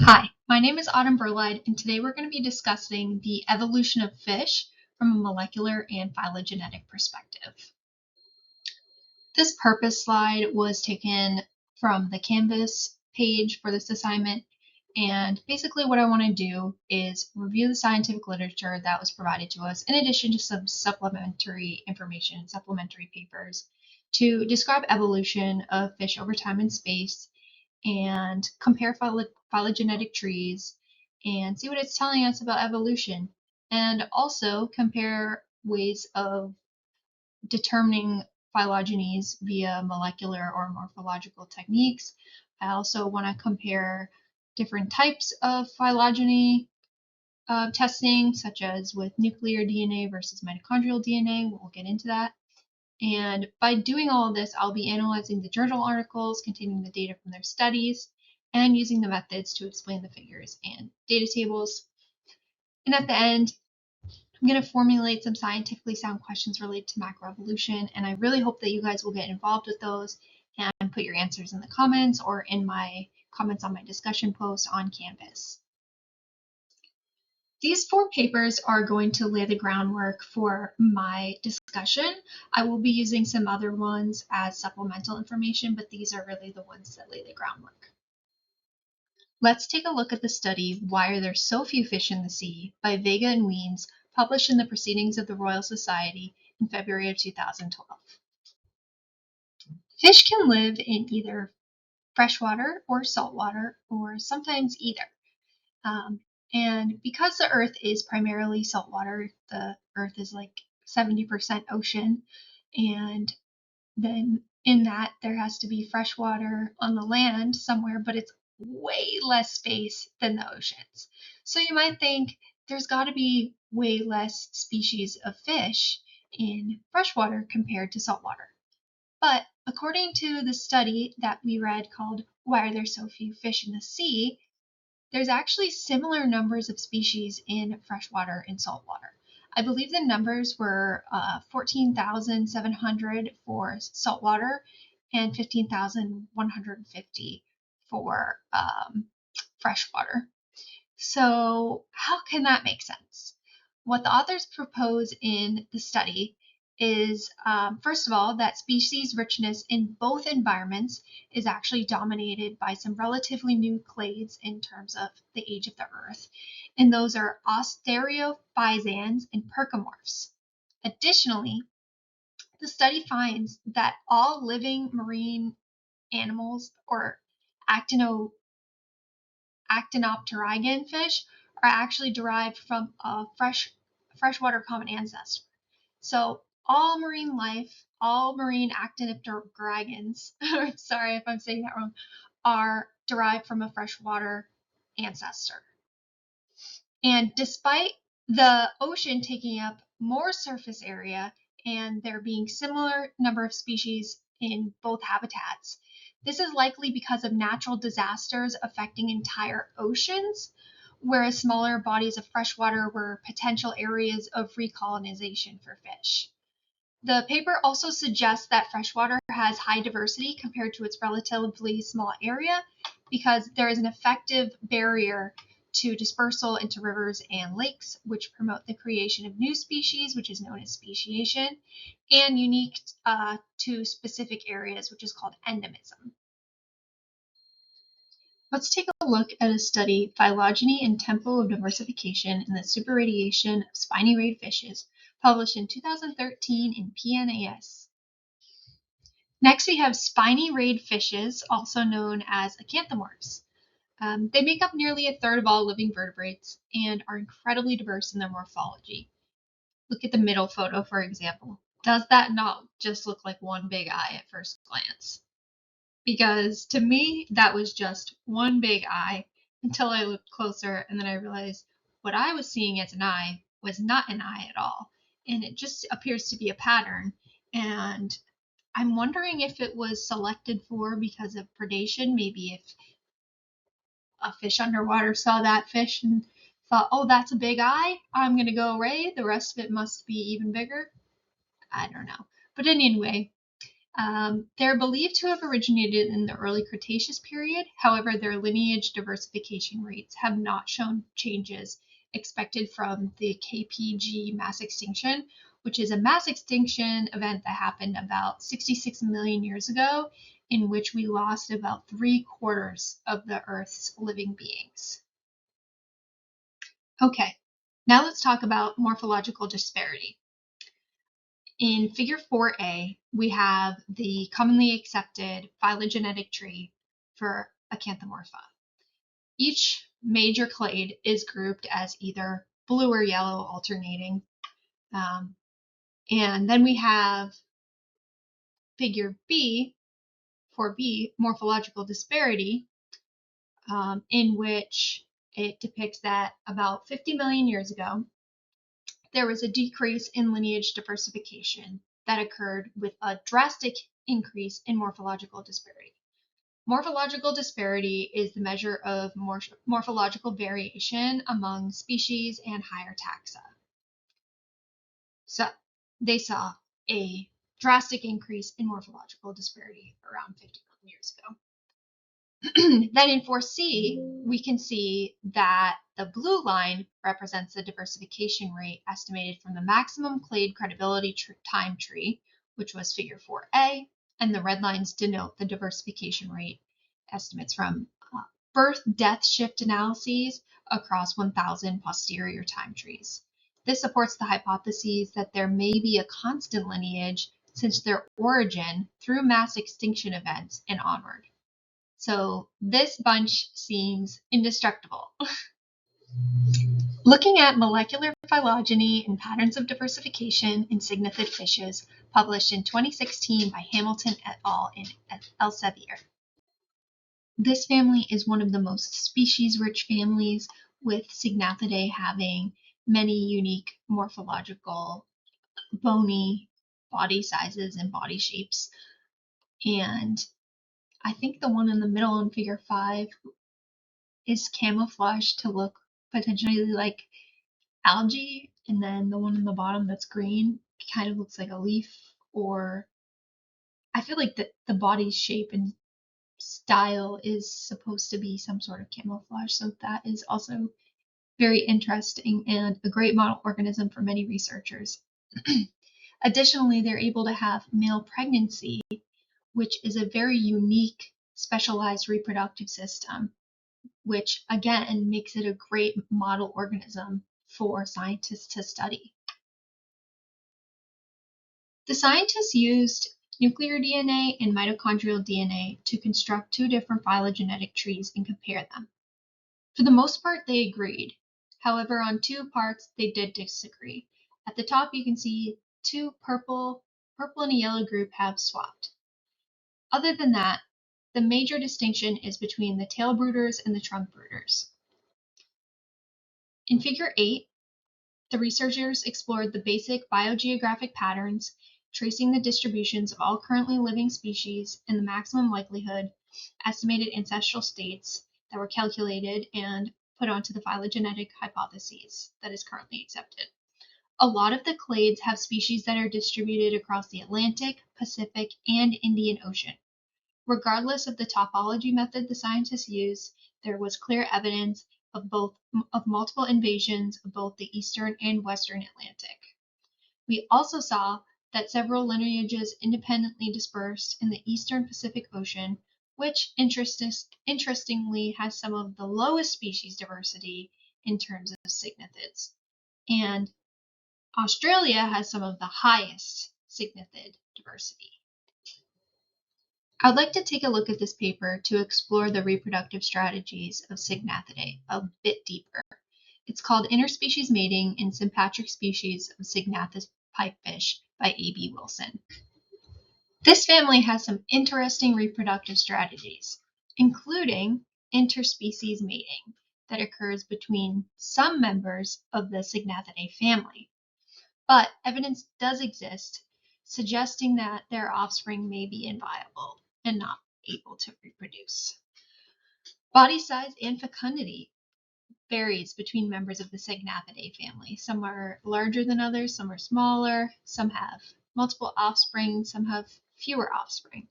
Hi, my name is Autumn Burlide, and today we're going to be discussing the evolution of fish from a molecular and phylogenetic perspective. This purpose slide was taken from the Canvas page for this assignment, and basically what I want to do is review the scientific literature that was provided to us, in addition to some supplementary information, supplementary papers, to describe evolution of fish over time and space, and compare phylogenetic trees and see what it's telling us about evolution, and also compare ways of determining phylogenies via molecular or morphological techniques. I also want to compare different types of phylogeny testing, such as with nuclear DNA versus mitochondrial DNA. We'll get into that. And by doing all of this, I'll be analyzing the journal articles containing the data from their studies and using the methods to explain the figures and data tables. And at the end, I'm going to formulate some scientifically sound questions related to macroevolution, and I really hope that you guys will get involved with those and put your answers in the comments or in my comments on my discussion post on Canvas. These 4 papers are going to lay the groundwork for my discussion. I will be using some other ones as supplemental information, but these are really the ones that lay the groundwork. Let's take a look at the study, Why Are There So Few Fish in the Sea, by Vega and Wiens, published in the Proceedings of the Royal Society in February of 2012. Fish can live in either freshwater or saltwater, or sometimes either. And because the Earth is primarily saltwater, the Earth is like 70% ocean, and then in that there has to be fresh water on the land somewhere, but it's way less space than the oceans. So you might think there's got to be way less species of fish in freshwater compared to saltwater. But according to the study that we read called Why Are There So Few Fish in the Sea, there's actually similar numbers of species in freshwater and saltwater. I believe the numbers were 14,700 for saltwater and 15,150 for freshwater. So how can that make sense? What the authors propose in the study is, first of all, that species richness in both environments is actually dominated by some relatively new clades in terms of the age of the Earth, and those are osterophysans and percomorphs. Additionally, the study finds that all living marine animals, or actinopterygian fish, are actually derived from a freshwater common ancestor. So all marine life, all marine actinopterygons, sorry if I'm saying that wrong, are derived from a freshwater ancestor. And despite the ocean taking up more surface area and there being similar number of species in both habitats, this is likely because of natural disasters affecting entire oceans, whereas smaller bodies of freshwater were potential areas of recolonization for fish. The paper also suggests that freshwater has high diversity compared to its relatively small area because there is an effective barrier to dispersal into rivers and lakes, which promote the creation of new species, which is known as speciation, and unique to specific areas, which is called endemism. Let's take a look at a study, Phylogeny and Tempo of Diversification in the Superradiation of Spiny Rayed Fishes, published in 2013 in PNAS. Next, we have spiny rayed fishes, also known as acanthomorphs. They make up nearly a third of all living vertebrates and are incredibly diverse in their morphology. Look at the middle photo, for example. Does that not just look like one big eye at first glance? Because to me, that was just one big eye until I looked closer and then I realized what I was seeing as an eye was not an eye at all. And it just appears to be a pattern. And I'm wondering if it was selected for because of predation. Maybe if a fish underwater saw that fish and thought, oh, that's a big eye, I'm going to go ray. The rest of it must be even bigger. I don't know. But anyway, They're believed to have originated in the early Cretaceous period. However, their lineage diversification rates have not shown changes expected from the KPG mass extinction, which is a mass extinction event that happened about 66 million years ago, in which we lost about 3/4 of the Earth's living beings. Okay, now let's talk about morphological disparity. In figure 4a, we have the commonly accepted phylogenetic tree for Acanthomorpha. Each major clade is grouped as either blue or yellow alternating. And then we have figure B, 4b, morphological disparity, in which it depicts that about 50 million years ago, there was a decrease in lineage diversification that occurred with a drastic increase in morphological disparity. Morphological disparity is the measure of morphological variation among species and higher taxa. So they saw a drastic increase in morphological disparity around 50 million years ago. Then in 4C, we can see that the blue line represents the diversification rate estimated from the maximum clade credibility time tree, which was figure 4A, and the red lines denote the diversification rate estimates from birth-death shift analyses across 1,000 posterior time trees. This supports the hypotheses that there may be a constant lineage since their origin through mass extinction events and onward. So this bunch seems indestructible. Looking at molecular phylogeny and patterns of diversification in cygnathid fishes, published in 2016 by Hamilton et al. In Elsevier. This family is one of the most species-rich families, with Cygnathidae having many unique morphological, bony body sizes and body shapes. And I think the one in the middle in figure 5 is camouflaged to look potentially like algae, and then the one in the bottom that's green kind of looks like a leaf, or I feel like the body shape and style is supposed to be some sort of camouflage, so that is also very interesting and a great model organism for many researchers. Additionally, they're able to have male pregnancy, which is a very unique specialized reproductive system, which again makes it a great model organism for scientists to study. The scientists used nuclear DNA and mitochondrial DNA to construct two different phylogenetic trees and compare them. For the most part, they agreed. However, on two parts, they did disagree. At the top, you can see two purple and a yellow group have swapped. Other than that, the major distinction is between the tail brooders and the trunk brooders. In figure 8, the researchers explored the basic biogeographic patterns, tracing the distributions of all currently living species and the maximum likelihood estimated ancestral states that were calculated and put onto the phylogenetic hypotheses that is currently accepted. A lot of the clades have species that are distributed across the Atlantic, Pacific, and Indian Ocean. Regardless of the topology method the scientists used, there was clear evidence of multiple invasions of both the eastern and western Atlantic. We also saw that several lineages independently dispersed in the eastern Pacific Ocean, which interestingly has some of the lowest species diversity in terms of cygnathid's. And Australia has some of the highest cygnathid diversity. I'd like to take a look at this paper to explore the reproductive strategies of Cygnathidae a bit deeper. It's called Interspecies Mating in Sympatric Species of Cygnathus pipefish by A.B. Wilson. This family has some interesting reproductive strategies, including interspecies mating that occurs between some members of the Cygnathidae family. But evidence does exist suggesting that their offspring may be inviable and not able to reproduce. Body size and fecundity varies between members of the Cygnathidae family. Some are larger than others, some are smaller, some have multiple offspring, some have fewer offspring.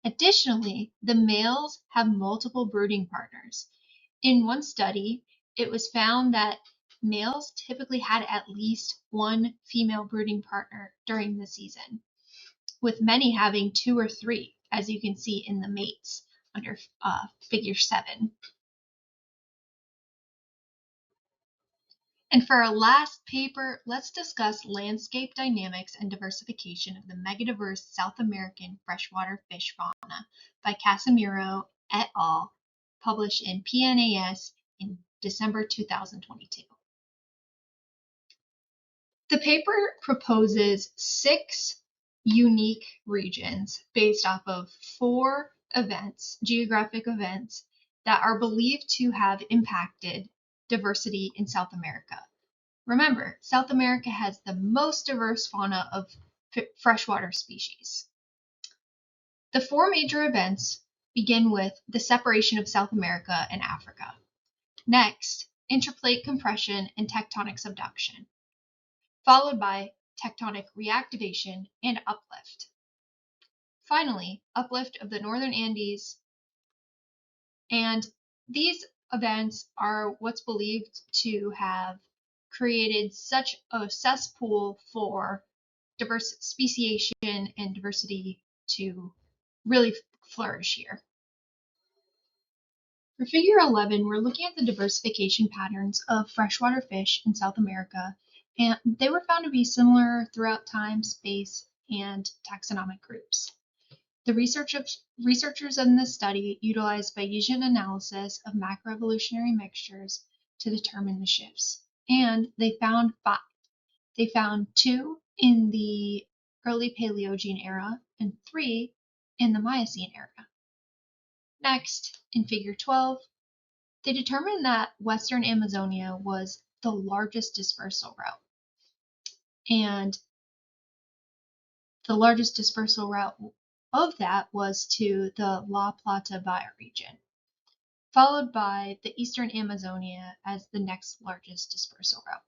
Additionally, the males have multiple brooding partners. In one study, it was found that males typically had at least one female brooding partner during the season, with many having 2 or 3, as you can see in the mates under figure 7. And for our last paper, let's discuss landscape dynamics and diversification of the megadiverse South American freshwater fish fauna by Casimiro et al., published in PNAS in December 2022. The paper proposes 6 unique regions based off of 4 events, geographic events, that are believed to have impacted diversity in South America. Remember, South America has the most diverse fauna of freshwater species. The 4 major events begin with the separation of South America and Africa. Next, interplate compression and tectonic subduction, followed by tectonic reactivation and uplift. Finally, uplift of the northern Andes, and these events are what's believed to have created such a cesspool for diverse speciation and diversity to really flourish here. For figure 11, we're looking at the diversification patterns of freshwater fish in South America, and they were found to be similar throughout time, space, and taxonomic groups. The researchers in this study utilized Bayesian analysis of macroevolutionary mixtures to determine the shifts, and they found 5. They found 2 in the early Paleogene era and 3 in the Miocene era. Next, in figure 12, they determined that Western Amazonia was the largest dispersal route, and the largest dispersal route of that was to the La Plata bioregion, followed by the Eastern Amazonia as the next largest dispersal route.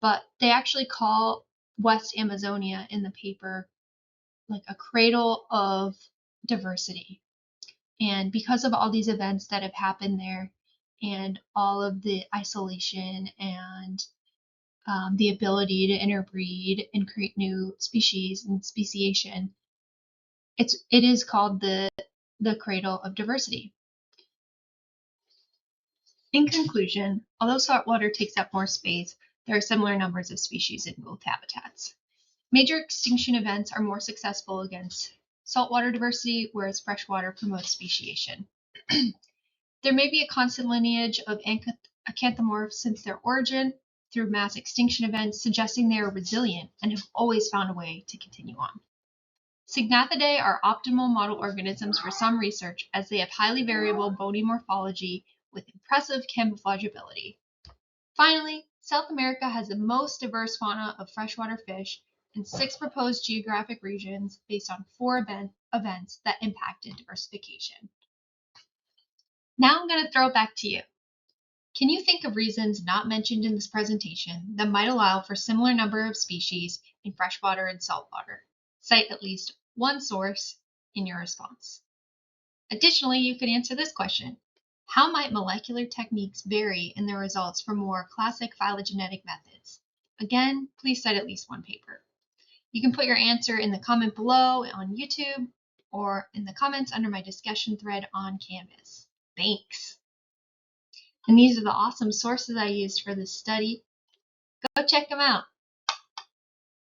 But they actually call West Amazonia in the paper like a cradle of diversity. And because of all these events that have happened there and all of the isolation and the ability to interbreed and create new species and speciation, it is called the cradle of diversity. In conclusion, although saltwater takes up more space, there are similar numbers of species in both habitats. Major extinction events are more successful against saltwater diversity, whereas freshwater promotes speciation. There may be a constant lineage of acanthamorphs since their origin through mass extinction events, suggesting they are resilient and have always found a way to continue on. Sygnathidae are optimal model organisms for some research as they have highly variable bony morphology with impressive camouflage ability. Finally, South America has the most diverse fauna of freshwater fish and 6 proposed geographic regions based on 4 events that impacted diversification. Now I'm going to throw it back to you. Can you think of reasons not mentioned in this presentation that might allow for similar number of species in freshwater and saltwater? Cite at least one source in your response. Additionally, you could answer this question. How might molecular techniques vary in their results from more classic phylogenetic methods? Again, please cite at least one paper. You can put your answer in the comment below on YouTube or in the comments under my discussion thread on Canvas. Thanks. And these are the awesome sources I used for this study. Go check them out.